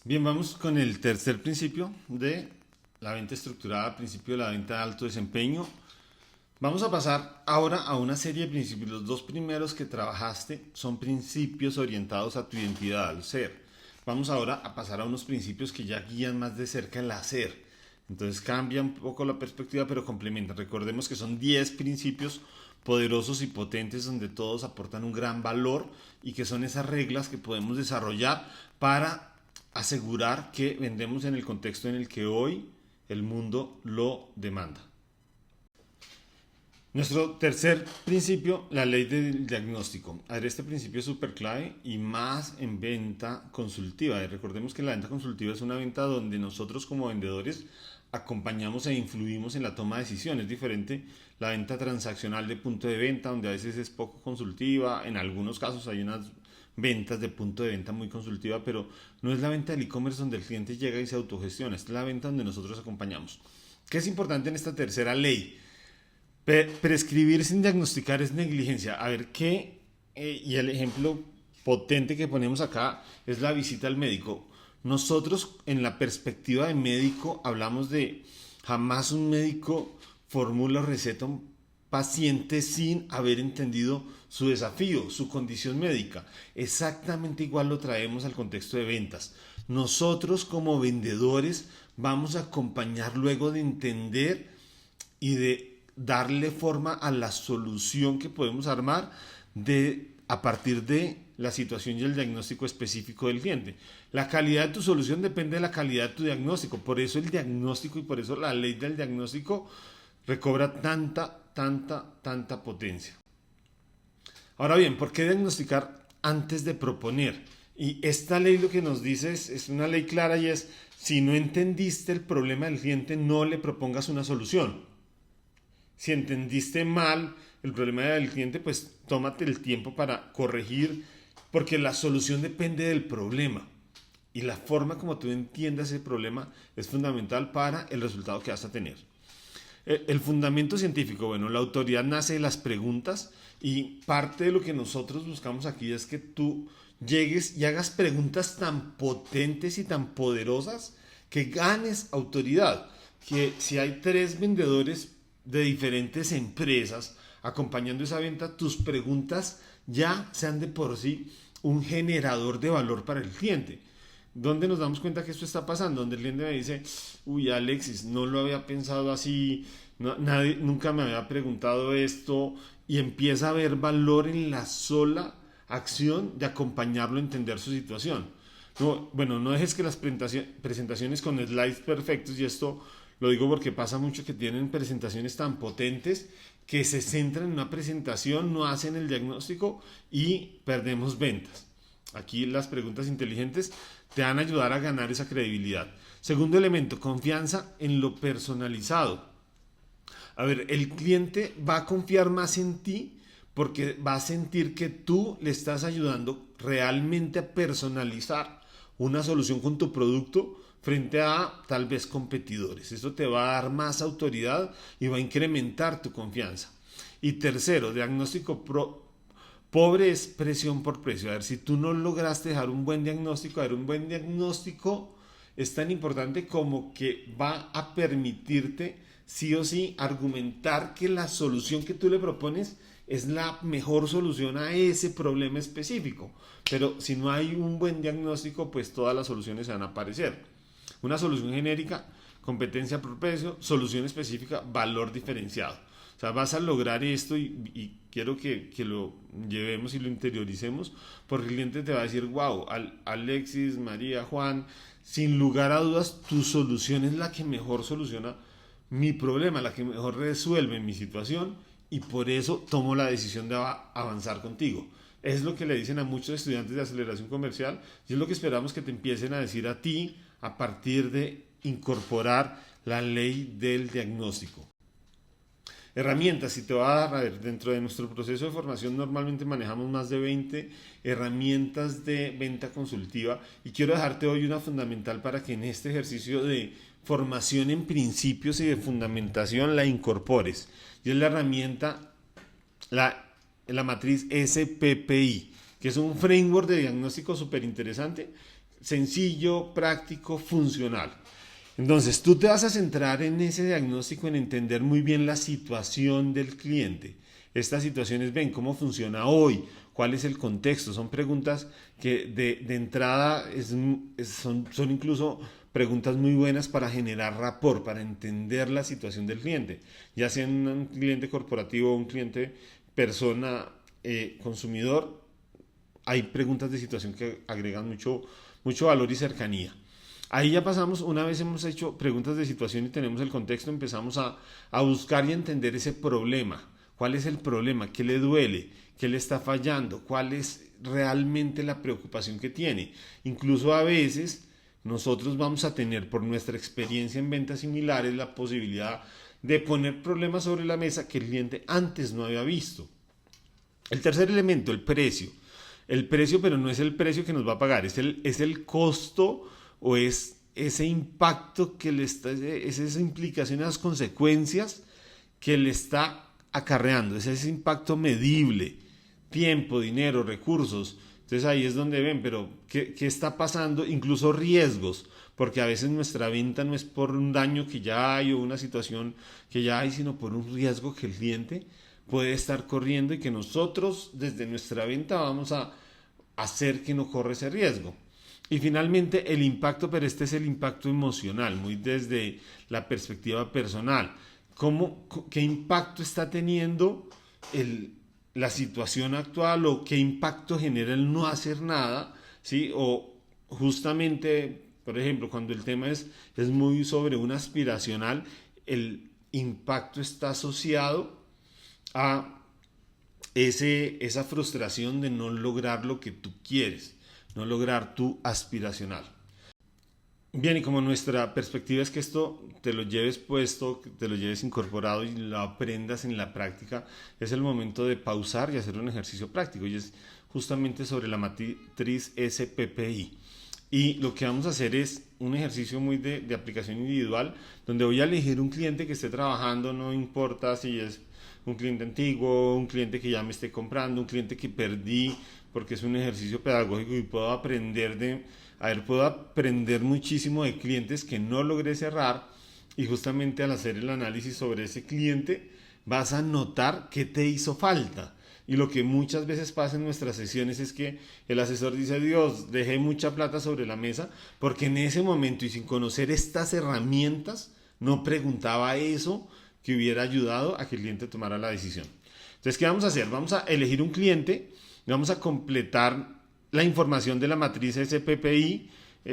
Bien, vamos con el tercer principio de la venta estructurada, principio de la venta de alto desempeño. Vamos a pasar ahora a una serie de principios. Los dos primeros que trabajaste son principios orientados a tu identidad, al ser. Vamos ahora a pasar a unos principios que ya guían más de cerca el hacer. Entonces cambia un poco la perspectiva, pero complementa. Recordemos que son 10 principios poderosos y potentes donde todos aportan un gran valor y que son esas reglas que podemos desarrollar para asegurar que vendemos en el contexto en el que hoy el mundo lo demanda. Nuestro tercer principio, la ley del diagnóstico. A ver, este principio es súper clave y más en venta consultiva. Recordemos que la venta consultiva es una venta donde nosotros como vendedores acompañamos e influimos en la toma de decisiones. Es diferente la venta transaccional de punto de venta, donde a veces es poco consultiva. En algunos casos hay unas ventas de punto de venta muy consultiva, pero no es la venta del e-commerce donde el cliente llega y se autogestiona. Esta es la venta donde nosotros acompañamos. ¿Qué es importante en esta tercera ley? Prescribir sin diagnosticar es negligencia. A ver qué, y el ejemplo potente que ponemos acá es la visita al médico. Nosotros en la perspectiva de médico hablamos de jamás un médico formula o receta a un paciente sin haber entendido su desafío, su condición médica. Exactamente igual lo traemos al contexto de ventas. Nosotros como vendedores vamos a acompañar luego de entender y de darle forma a la solución que podemos armar a partir de la situación y el diagnóstico específico del cliente. La calidad de tu solución depende de la calidad de tu diagnóstico. Por eso el diagnóstico y por eso la ley del diagnóstico recobra tanta potencia. Ahora bien, ¿por qué diagnosticar antes de proponer? Y esta ley lo que nos dice es una ley clara y es, si no entendiste el problema del cliente, no le propongas una solución. Si entendiste mal el problema del cliente, pues tómate el tiempo para corregir, porque la solución depende del problema. Y la forma como tú entiendas ese problema es fundamental para el resultado que vas a tener. El fundamento científico, bueno, la autoridad nace de las preguntas y parte de lo que nosotros buscamos aquí es que tú llegues y hagas preguntas tan potentes y tan poderosas que ganes autoridad. Que si hay 3 vendedores de diferentes empresas acompañando esa venta, tus preguntas ya sean de por sí un generador de valor para el cliente. ¿Dónde nos damos cuenta que esto está pasando? Donde el cliente me dice, uy Alexis, no lo había pensado así, nadie, nunca me había preguntado esto, y empieza a ver valor en la sola acción de acompañarlo a entender su situación. No, bueno, no dejes que las presentaciones con slides perfectos, y esto lo digo porque pasa mucho que tienen presentaciones tan potentes que se centran en una presentación, no hacen el diagnóstico y perdemos ventas. Aquí las preguntas inteligentes te van a ayudar a ganar esa credibilidad. Segundo elemento, confianza en lo personalizado. A ver, el cliente va a confiar más en ti porque va a sentir que tú le estás ayudando realmente a personalizar una solución con tu producto frente a tal vez competidores. Esto te va a dar más autoridad y va a incrementar tu confianza. Y tercero, pobre es presión por precio. A ver, si tú no lograste dejar un buen diagnóstico, a ver, un buen diagnóstico es tan importante como que va a permitirte sí o sí argumentar que la solución que tú le propones es la mejor solución a ese problema específico. Pero si no hay un buen diagnóstico, pues todas las soluciones se van a aparecer. Una solución genérica, competencia por precio, solución específica, valor diferenciado. O sea, vas a lograr esto y quiero que lo llevemos y lo interioricemos, porque el cliente te va a decir, wow, Alexis, María, Juan, sin lugar a dudas, tu solución es la que mejor soluciona mi problema, la que mejor resuelve mi situación y por eso tomo la decisión de avanzar contigo. Es lo que le dicen a muchos estudiantes de aceleración comercial y es lo que esperamos que te empiecen a decir a ti a partir de incorporar la ley del diagnóstico. Herramientas, si te va a ver, dentro de nuestro proceso de formación normalmente manejamos más de 20 herramientas de venta consultiva y quiero dejarte hoy una fundamental para que en este ejercicio de formación en principios y de fundamentación la incorpores. Y es la herramienta, la matriz SPPI, que es un framework de diagnóstico súper interesante. sencillo, práctico, funcional. Entonces, tú te vas a centrar en ese diagnóstico, en entender muy bien la situación del cliente. Estas situaciones, ven cómo funciona hoy, cuál es el contexto. Son preguntas que de entrada son incluso preguntas muy buenas para generar rapport, para entender la situación del cliente, ya sea un cliente corporativo o un cliente persona consumidor. Hay preguntas de situación que agregan mucho valor y cercanía. Ahí ya pasamos, una vez hemos hecho preguntas de situación y tenemos el contexto, empezamos a buscar y entender ese problema. ¿Cuál es el problema? ¿Qué le duele? ¿Qué le está fallando? ¿Cuál es realmente la preocupación que tiene? Incluso a veces nosotros vamos a tener, por nuestra experiencia en ventas similares, la posibilidad de poner problemas sobre la mesa que el cliente antes no había visto. El tercer elemento, el precio. El precio, pero no es el precio que nos va a pagar, es el costo o es ese impacto que le está, es esa implicación, esas consecuencias que le está acarreando, es ese impacto medible, tiempo, dinero, recursos. Entonces ahí es donde ven, pero ¿qué está pasando? Incluso riesgos, porque a veces nuestra venta no es por un daño que ya hay o una situación que ya hay, sino por un riesgo que el cliente puede estar corriendo y que nosotros desde nuestra venta vamos a hacer que no corra ese riesgo. Y finalmente el impacto, pero este es el impacto emocional, muy desde la perspectiva personal. ¿Qué impacto está teniendo la situación actual o qué impacto genera el no hacer nada? ¿Sí? O justamente, por ejemplo, cuando el tema es muy sobre un aspiracional, el impacto está asociado a esa frustración de no lograr lo que tú quieres, no lograr tu aspiracional. Bien, y como nuestra perspectiva es que esto te lo lleves puesto, que te lo lleves incorporado y lo aprendas en la práctica, es el momento de pausar y hacer un ejercicio práctico, y es justamente sobre la matriz SPPI. Y lo que vamos a hacer es un ejercicio muy de aplicación individual, donde voy a elegir un cliente que esté trabajando, no importa si es un cliente antiguo, un cliente que ya me esté comprando, un cliente que perdí, porque es un ejercicio pedagógico y puedo aprender muchísimo de clientes que no logré cerrar, y justamente al hacer el análisis sobre ese cliente vas a notar qué te hizo falta. Y lo que muchas veces pasa en nuestras sesiones es que el asesor dice: Dios, dejé mucha plata sobre la mesa porque en ese momento y sin conocer estas herramientas no preguntaba eso que hubiera ayudado a que el cliente tomara la decisión. Entonces, ¿qué vamos a hacer? Vamos a elegir un cliente, vamos a completar la información de la matriz SPPI,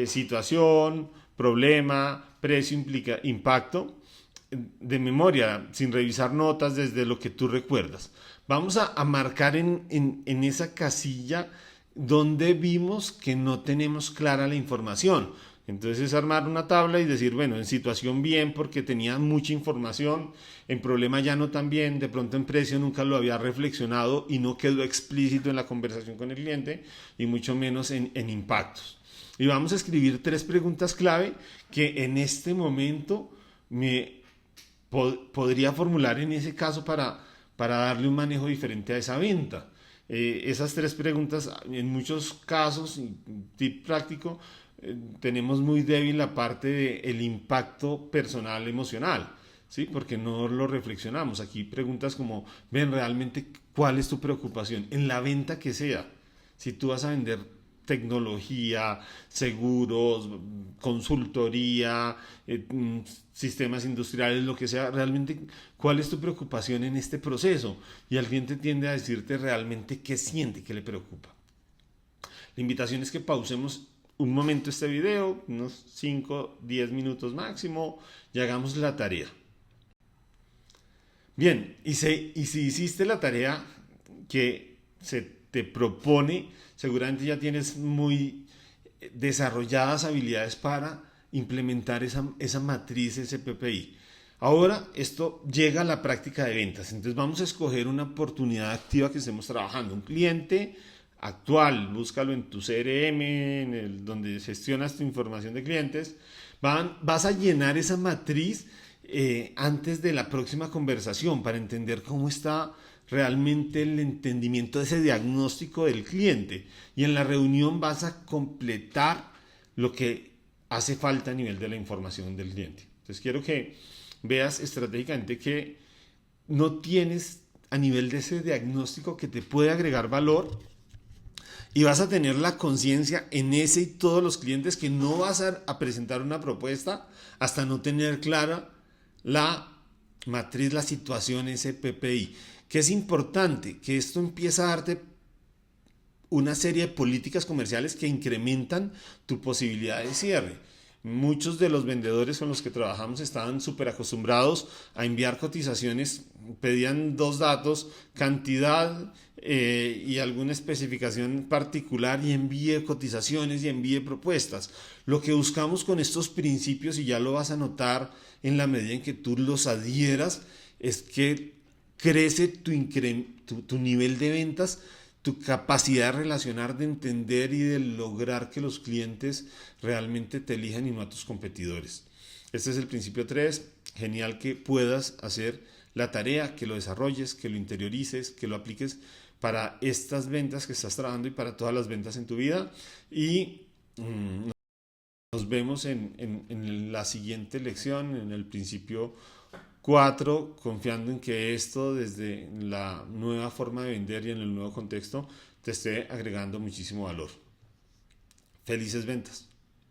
situación, problema, precio, impacto, de memoria, sin revisar notas, desde lo que tú recuerdas. Vamos a marcar en esa casilla donde vimos que no tenemos clara la información. Entonces es armar una tabla y decir, bueno, en situación bien porque tenía mucha información, en problema ya no tan bien, de pronto en precio nunca lo había reflexionado y no quedó explícito en la conversación con el cliente, y mucho menos en impactos. Y vamos a escribir 3 preguntas clave que en este momento me podría formular en ese caso para darle un manejo diferente a esa venta. Esas 3 preguntas, en muchos casos, tip práctico, tenemos muy débil la parte del impacto personal emocional, ¿sí? Porque no lo reflexionamos. Aquí preguntas como, ven, realmente, ¿cuál es tu preocupación? En la venta que sea. Si tú vas a vender tecnología, seguros, consultoría, sistemas industriales, lo que sea, realmente, ¿cuál es tu preocupación en este proceso? Y el cliente tiende a decirte realmente qué siente, qué le preocupa. La invitación es que pausemos un momento este video, unos 5, 10 minutos máximo, y hagamos la tarea. Bien, y si hiciste la tarea que se te propone, seguramente ya tienes muy desarrolladas habilidades para implementar esa matriz SPPI. Ahora esto llega a la práctica de ventas, entonces vamos a escoger una oportunidad activa que estemos trabajando, un cliente actual, búscalo en tu CRM, donde gestionas tu información de clientes. Vas a llenar esa matriz antes de la próxima conversación para entender cómo está realmente el entendimiento de ese diagnóstico del cliente. Y en la reunión vas a completar lo que hace falta a nivel de la información del cliente. Entonces quiero que veas estratégicamente que no tienes a nivel de ese diagnóstico que te puede agregar valor y vas a tener la conciencia en ese y todos los clientes que no vas a presentar una propuesta hasta no tener clara la matriz, la situación, ese PPI. Que es importante que esto empiece a darte una serie de políticas comerciales que incrementan tu posibilidad de cierre. Muchos de los vendedores con los que trabajamos estaban súper acostumbrados a enviar cotizaciones, pedían dos datos, cantidad y alguna especificación particular y envíe cotizaciones y envíe propuestas. Lo que buscamos con estos principios, y ya lo vas a notar en la medida en que tú los adhieras, es que crece tu nivel de ventas, tu capacidad de relacionar, de entender y de lograr que los clientes realmente te elijan y no a tus competidores. Este es el principio 3. Genial que puedas hacer la tarea, que lo desarrolles, que lo interiorices, que lo apliques para estas ventas que estás trabajando y para todas las ventas en tu vida. Y nos vemos en la siguiente lección, en el principio 4, confiando en que esto desde la nueva forma de vender y en el nuevo contexto te esté agregando muchísimo valor. Felices ventas.